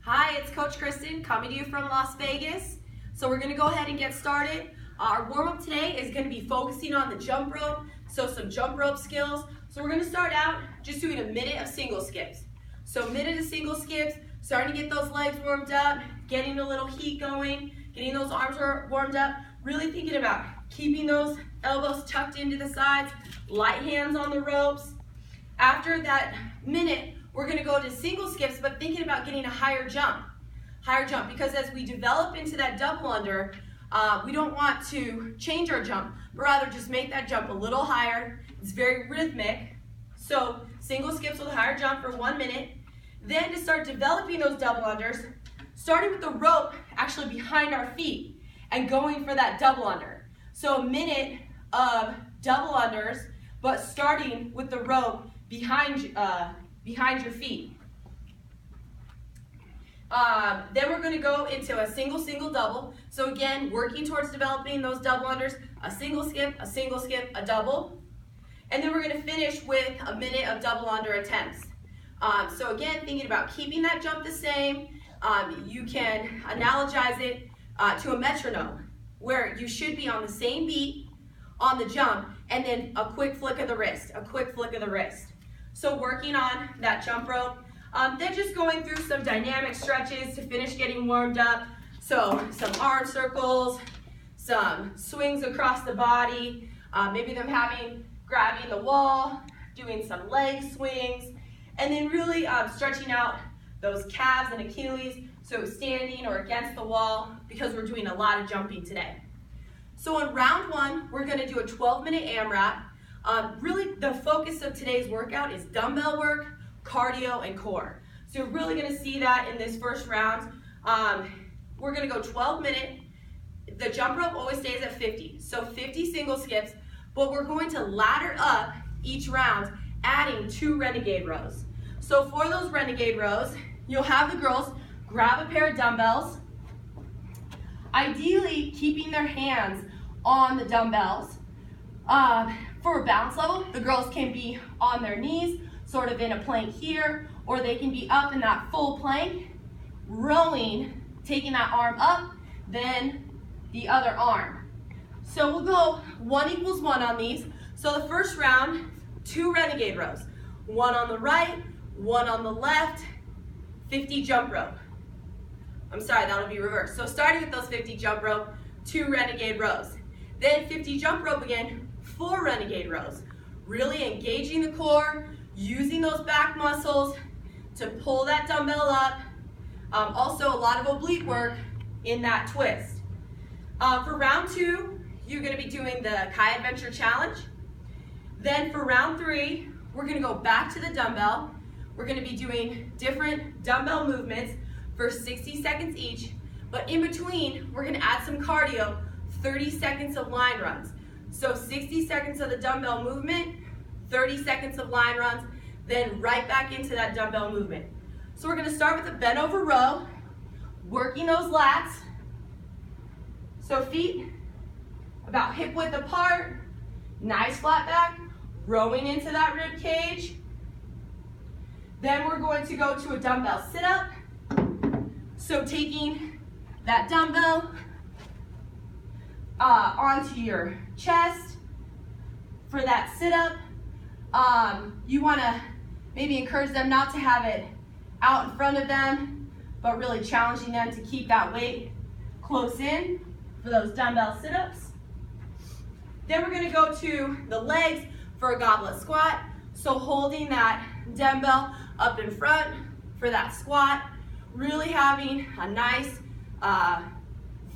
Hi, it's Coach Kristen coming to you from Las Vegas. So we're going to go ahead and get started. Our warm-up today is going to be focusing on the jump rope, so some jump rope skills. So we're going to start out just doing a minute of single skips. So a minute of single skips, starting to get those legs warmed up, getting a little heat going, getting those arms warmed up, really thinking about keeping those elbows tucked into the sides, light hands on the ropes. After that minute, we're going to go to single skips, but thinking about getting a higher jump, because as we develop into that double under, we don't want to change our jump, but rather just make that jump a little higher. It's very rhythmic. So single skips with a higher jump for 1 minute. Then to start developing those double unders, starting with the rope actually behind our feet and going for that double under. So a minute of double unders, but starting with the rope behind your feet. Then we're going to go into a single, double. So again, working towards developing those double unders, a single skip, a double. And then we're going to finish with a minute of double under attempts. So again, thinking about keeping that jump the same. You can analogize it to a metronome, where you should be on the same beat on the jump, and then a quick flick of the wrist, So working on that jump rope. Then just going through some dynamic stretches to finish getting warmed up. So some arm circles, some swings across the body, maybe grabbing the wall, doing some leg swings, and then really stretching out those calves and Achilles, so standing or against the wall, because we're doing a lot of jumping today. So in round one, we're going to do a 12-minute AMRAP. Really, the focus of today's workout is dumbbell work, cardio, and core. So you're really going to see that in this first round. We're going to go 12-minute. The jump rope always stays at 50, so 50 single skips, but we're going to ladder up each round, adding 2 renegade rows. So for those renegade rows, you'll have the girls grab a pair of dumbbells, ideally keeping their hands on the dumbbells. For a balance level, the girls can be on their knees, sort of in a plank here, or they can be up in that full plank, rowing, taking that arm up, then the other arm. So we'll go 1 equals 1 on these. So the first round, 2 renegade rows. 1 on the right, 1 on the left, 50 jump rope. I'm sorry, that'll be reversed. So starting with those 50 jump rope, 2 renegade rows. Then 50 jump rope again, 4 renegade rows. Really engaging the core, using those back muscles to pull that dumbbell up. Also a lot of oblique work in that twist. For round 2, you're going to be doing the Kai Adventure Challenge. Then for round 3, we're going to go back to the dumbbell. We're going to be doing different dumbbell movements for 60 seconds each, but in between, we're going to add some cardio, 30 seconds of line runs. So 60 seconds of the dumbbell movement, 30 seconds of line runs, then right back into that dumbbell movement. So we're going to start with a bent over row, working those lats. So feet about hip width apart, nice flat back, rowing into that rib cage. Then we're going to go to a dumbbell sit-up. So taking that dumbbell onto your chest for that sit-up. You want to maybe encourage them not to have it out in front of them, but really challenging them to keep that weight close in for those dumbbell sit-ups. Then we're going to go to the legs for a goblet squat. So holding that dumbbell up in front for that squat, really having a nice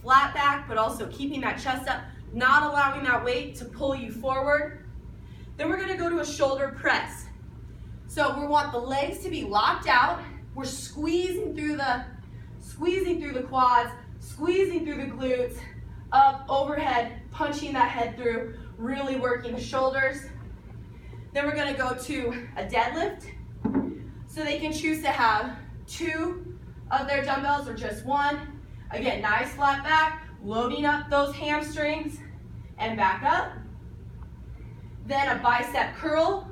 flat back, but also keeping that chest up, not allowing that weight to pull you forward. Then we're going to go to a shoulder press. So we want the legs to be locked out. We're squeezing through the quads, squeezing through the glutes, up, overhead, punching that head through, really working the shoulders. Then we're going to go to a deadlift. So they can choose to have 2 of their dumbbells or just 1. Again, nice flat back, loading up those hamstrings and back up. Then a bicep curl.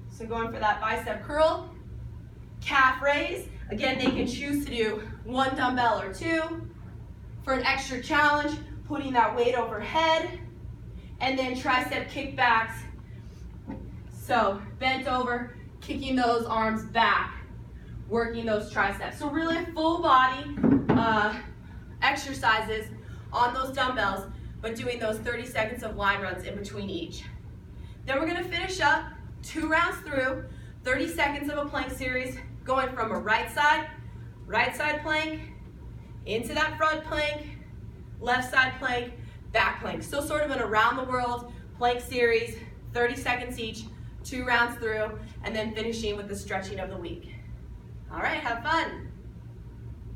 So going for that bicep curl. calf raise. Again, they can choose to do 1 dumbbell or 2. For an extra challenge, putting that weight overhead, and then tricep kickbacks. So bent over, kicking those arms back, working those triceps. So really full body exercises on those dumbbells, but doing those 30 seconds of line runs in between each. Then we're gonna finish up 2 rounds through, 30 seconds of a plank series, going from a right side plank, into that front plank, left side plank, back plank. So sort of an around the world plank series, 30 seconds each, 2 rounds through, and then finishing with the stretching of the week. All right, have fun.